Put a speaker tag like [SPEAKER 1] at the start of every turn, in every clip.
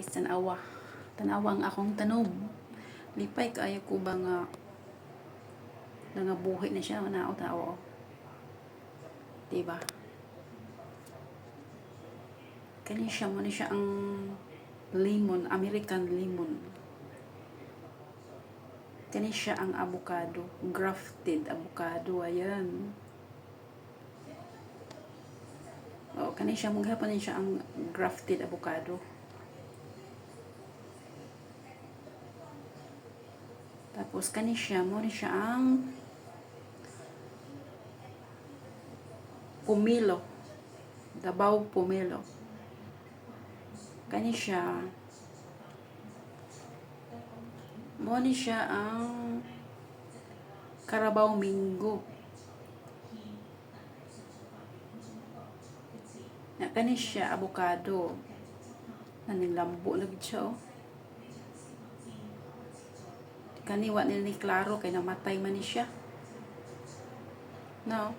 [SPEAKER 1] Tanawa. Tanawa ang akong tanom. Lipay kaayo ko ba nga buhi na siya na tao. Diba? Kani siya mo ni siya ang lemon, American lemon. Kani siya ang avocado, grafted avocado. Ayan. Oh, kani siya mo gihapon ni siya ang grafted avocado. Tapos kani siya mo ni siya ang pomelo. Davao pomelo. Kani siya mo ni siya ang Carabao Mingo. Na kani siya avocado. Naning lambo lagi siya oh. Kani wa ni klaro kay namatay man ni siya. No.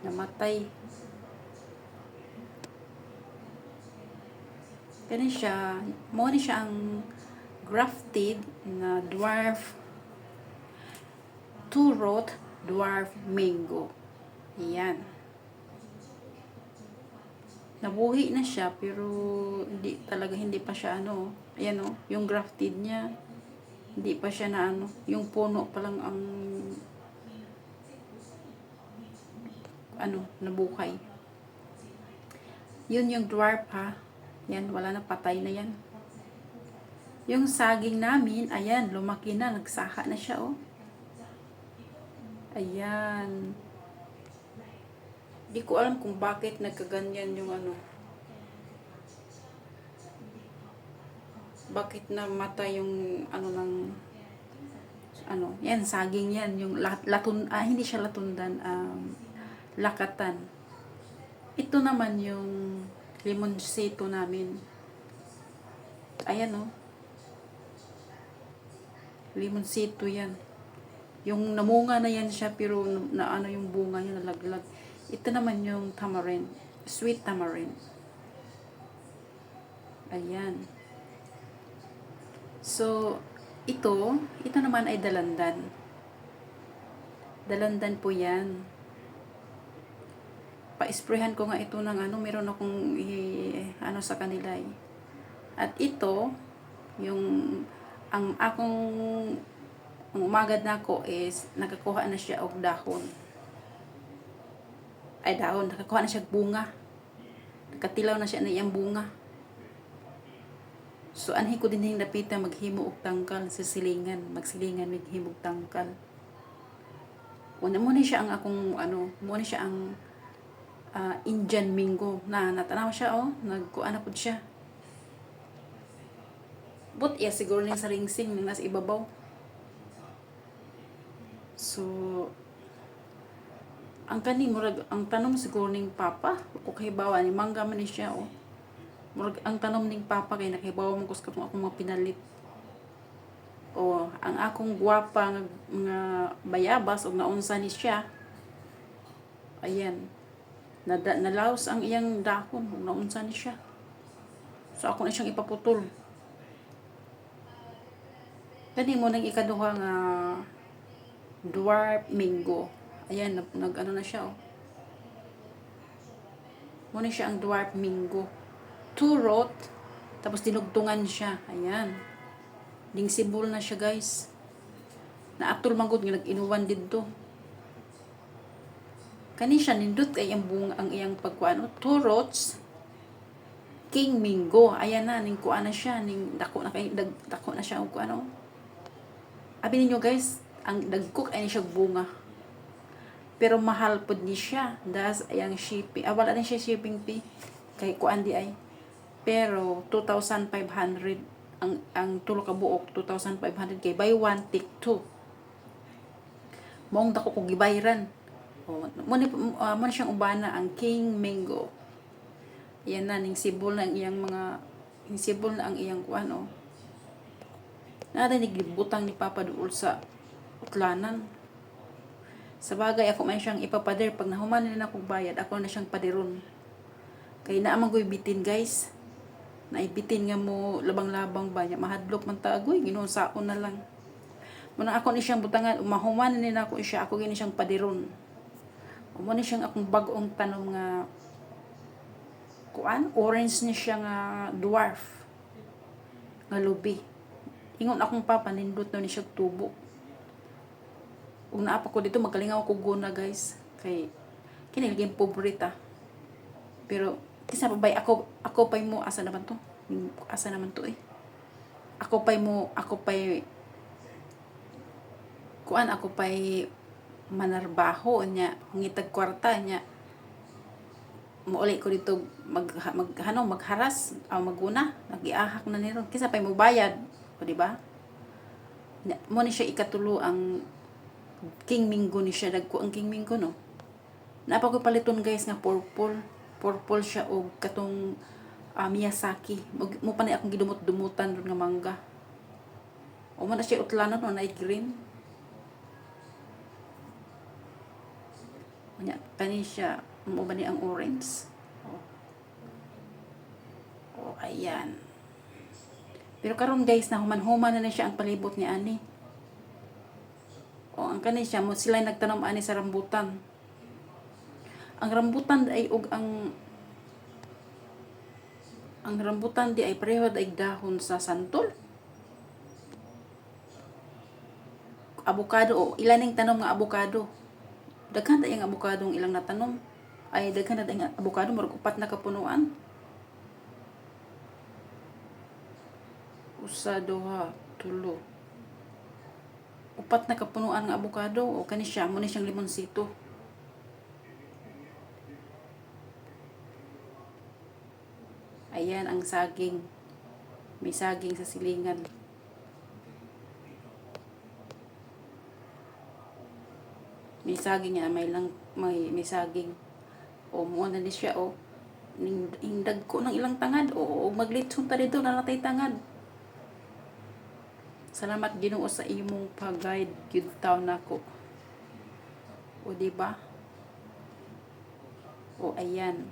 [SPEAKER 1] Namatay. Kani siya, mo ni siya ang grafted na dwarf two-root dwarf mango. Ayan. Nabuhi na siya pero hindi pa siya ano. Ayan oh, yung grafted niya hindi pa siya na ano, yung puno pa lang ang nabuhay. Yun yung dwarf ha. Yan, wala na, patay na yan. Yung saging namin, ayan, lumaki na, nagsaha na siya oh. Ayan. Di ko alam kung bakit nagkaganyan yung ano. Bakit namatay yung yan, saging yan, yung hindi siya latundan, lakatan. Ito naman yung limonsito namin. Ayan oh. Limonsito yan. Yung namunga na yan siya pero yung bunga niya nalaglag. Ito naman yung tamarind, sweet tamarind. Ayan. So, ito naman ay dalandan. Dalandan po yan. Pa-sprayhan ko nga ito ng meron akong sa kanila eh. At ito, ang umagad na ako is, nakakuha na siya og dahon. Nakakuha na siya bunga. Nakatilaw na siya na iyang bunga. So, anhi ko din yung napita maghimo og tangkal sa silingan. Magsilingan, maghimo og tangkal. Muna siya ang muna siya ang Indian Mingo. Natanaw siya oh. Nagkuha na po siya. But siguro niya sa ringsing nang nasa ibabaw. So, ang tanom siguro ning papa. O kahibawa ni mangga man ni siya oh. Ang tanom ning papa kay nakahibawa mo kus akong mga pinalit. O ang akong gwapa nga bayabas og naunsa ni siya. Ayan. Nalaos ang iyang dahon og naunsa ni siya. So ako na siyang ipaputol. Kani mo nang ikaduha nga dwarf mango. Ayan, na siya oh. Muna siya ang dwarf mango. Two-root, tapos dinugtungan siya. Ayan. Dingsibol na siya guys. Naatol manggod nga nag-inuwan dito. Kani siya nindot kay ang iyang pagkuano. Two-roots, king mango. Ayan na, ning kuan na siya, ning dako na siya og ano. Abi ninyo guys, ang dagkok ay siya bunga. Pero mahal pud ni siya. Das ayang shipping. Wala na siya shipping fee. Kay kuan di ay. Pero 2,500 ang tulo ka buok, 2,500 kay buy one take two. Mong dako ko gibayran. Mo siyang ubana ang king mango. Yan na ning sibol na ang iyang kuan oh. Narinig libutang ni Papa duol sa utlanan. Sa bagay ako man siyang ipapader pag nahuman na akong bayad, ako na siyang padiron. Kay naamang ko'y bitin guys. naibitin nga mo labang-labang ba niya mahadlok man tagoy Ginoo saon na lang. Muna ako ni siyang butangan umahuman ni nako siya ako gini siyang padiron. Umo ni siyang akong bag-ong tanom nga kuan orange ni siya nga dwarf nga lubi. Ingon akong papa nindot na ni siya tubo. Ug naapa ko dito magkalingaw ko guna guys kay kini lagi pobreta. Pero kisa pa bay ako pay mo asa naman to? Asa naman to eh. Ako pay kuan ako pay manarbaho nya ngitag kwarta nya muuli ko dito magharas o maguna nagiahak na niro kisa pay mo bayad o di ba mo ni siya ikatulo ang King Mingo ni siya dagko ang King Mingo no napa ko paliton guys nga purple siya og katong Miyazaki mo pa ni akong gidumot-dumutan ron nga mangga o man na siya utlanon o na green nya kani siya mo ba ni ang orange o ayan pero karon guys na human-human na siya ang palibot ni ani o ang kani siya mo sila nagtanom ani sa rambutan ang rambutan ay og ang rambutan di ay pareho ay dahon sa santol avocado o ilaning tanom nga avocado daghan ta yung avocadong ilang natanom ay daghan na yung avocado murag upat na kapunuan usa duha tulo upat na kapunuan nga avocado o kani siya mo ni siyang limonsito ayan ang saging may saging sa silingan may saging nga may saging o mo na ni siya o hindag ko ng ilang tangad o maglitsong ta dito na natay tangad salamat Ginoo sa imong pag-guide gyud taw nako o di ba o ayan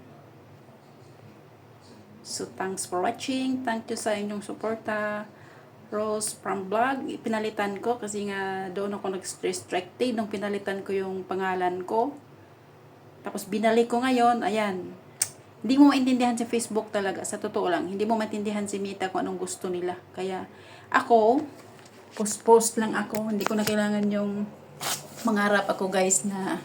[SPEAKER 1] so thanks for watching thank you sa inyong suporta Rose from vlog, pinalitan ko kasi nga doon ako nag-restricted nung pinalitan ko yung pangalan ko. Tapos binalik ko ngayon, ayan. Hindi mo maintindihan si Facebook talaga, sa totoo lang. Hindi mo maintindihan si Meta kung anong gusto nila. Kaya ako, post lang ako. Hindi ko na kailangan yung mangarap ako guys na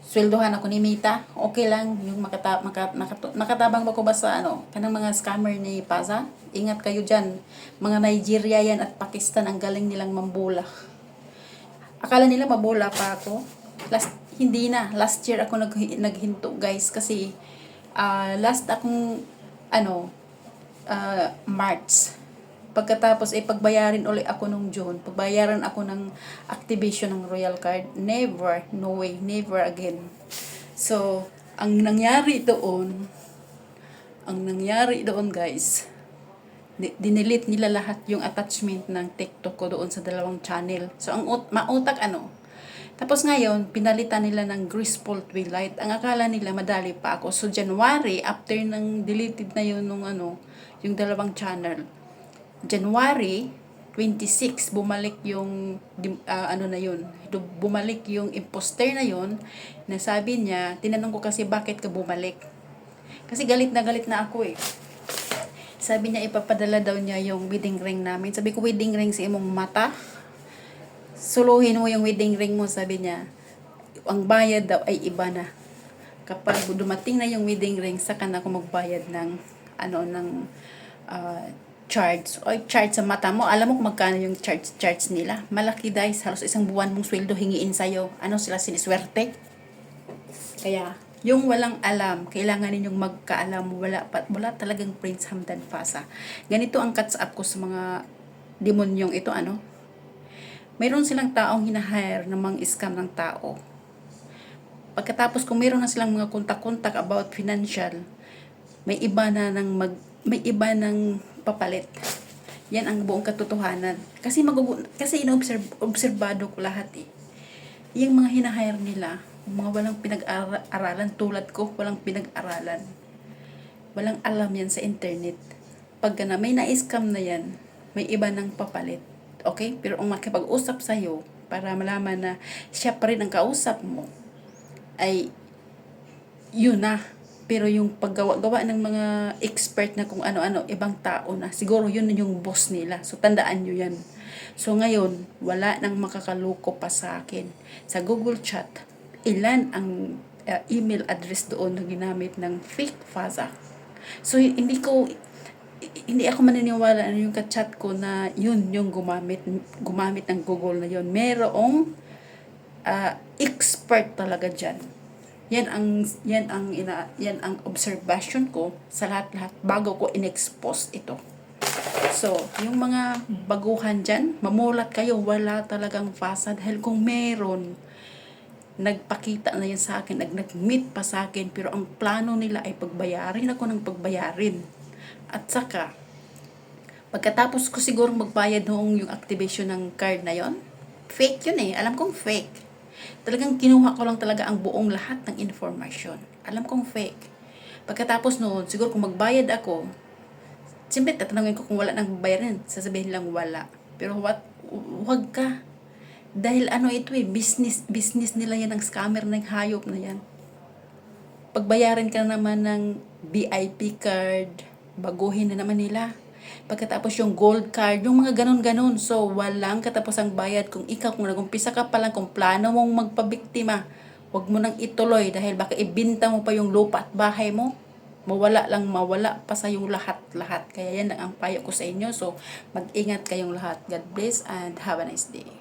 [SPEAKER 1] sweldohan ako ni Mita. Okay lang yung makatabang ba ko ba sa kanang mga scammer ni Paza? Ingat kayo dyan. Mga Nigeria yan at Pakistan ang galing nilang mambula. Akala nila mabula pa ako. Hindi na. Last year ako naghinto guys kasi last akong March. Pagkatapos ay pagbayarin ulit ako nung June. Pagbayaran ako ng activation ng Royal Card. Never, no way, never again. So, ang nangyari doon guys, dinelete nila lahat yung attachment ng TikTok ko doon sa dalawang channel. So, ang mautak Tapos ngayon, pinalitan nila ng Graceful Twilight. Ang akala nila madali pa ako. So, January, after nang deleted na yun nung yung dalawang channel, January 26 bumalik yung bumalik yung imposter na yun. Nasabi niya, tinanong ko kasi bakit ka bumalik. Kasi galit na ako eh. Sabi niya ipapadala daw niya yung wedding ring namin. Sabi ko wedding ring sa imong mata. Suluhin mo yung wedding ring mo, sabi niya. Ang bayad daw ay iba na. Kapag dumating na yung wedding ring, saka na ako magbayad ng charge sa mata mo. Alam mo kung magkano yung charge nila? Malaki guys, halos isang buwan mong sweldo hingiin sa'yo. Ano sila siniswerte? Kaya, yung walang alam, kailangan ninyong magkaalam. Wala talagang Prince Hamdan Fasa. Ganito ang catch up ko sa mga demonyong ito, Mayroon silang taong hinahire na mang-scam ng tao. Pagkatapos kung mayroon na silang mga kontak-kontak about financial, may iba ng papalit. Yan ang buong katotohanan. Kasi obserbado ko lahat eh. Yung mga hinahire nila, mga walang pinag-aralan tulad ko, walang pinag-aralan. Walang alam yan sa internet. pagka na may na-scam na yan, may iba ng papalit. Okay? Pero ang makipag-usap sa'yo, para malaman na siya pa rin ang kausap mo, ay yun na. Pero yung paggawa-gawa ng mga expert na kung ano-ano, ibang tao na, siguro yun yung boss nila. So, tandaan nyo yan. So, ngayon, wala nang makakaluko pa sa akin. Sa Google Chat, ilan ang email address doon na ginamit ng fake Faza. So, hindi ako maniniwala na yung ka-chat ko na yun yung gumamit ng Google na yun. Merong expert talaga diyan. Yan ang observation ko sa lahat-lahat bago ko inexpose ito. So, yung mga baguhan dyan, mamulat kayo, wala talagang Faza. Dahil kung meron, nagpakita na yan sa akin, nag-meet pa sa akin, pero ang plano nila ay pagbayarin ako ng pagbayarin. At saka, pagkatapos ko siguro magbayad noong yung activation ng card na yon, fake yun eh. Alam kong fake. Talagang kinuha ko lang talaga ang buong lahat ng information. Alam kong fake. Pagkatapos noon, siguro kung magbayad ako, siyempre tatanungin ko kung wala nang bayarin. Sasabihin lang wala. Pero wag ka. Dahil ito eh, business nila yan, ang scammer ng hayop na yan. Pagbayaran ka naman ng VIP card, baguhin na naman nila. Pagkatapos yung gold card, yung mga ganun-ganun. So, walang katapos ang bayad. Kung nagumpisa ka pa lang, kung plano mong magpabiktima, wag mo nang ituloy dahil baka ibinta mo pa yung lupa at bahay mo. Mawala pa sa yung lahat-lahat. Kaya yan lang ang payo ko sa inyo. So, mag-ingat kayong lahat. God bless and have a nice day.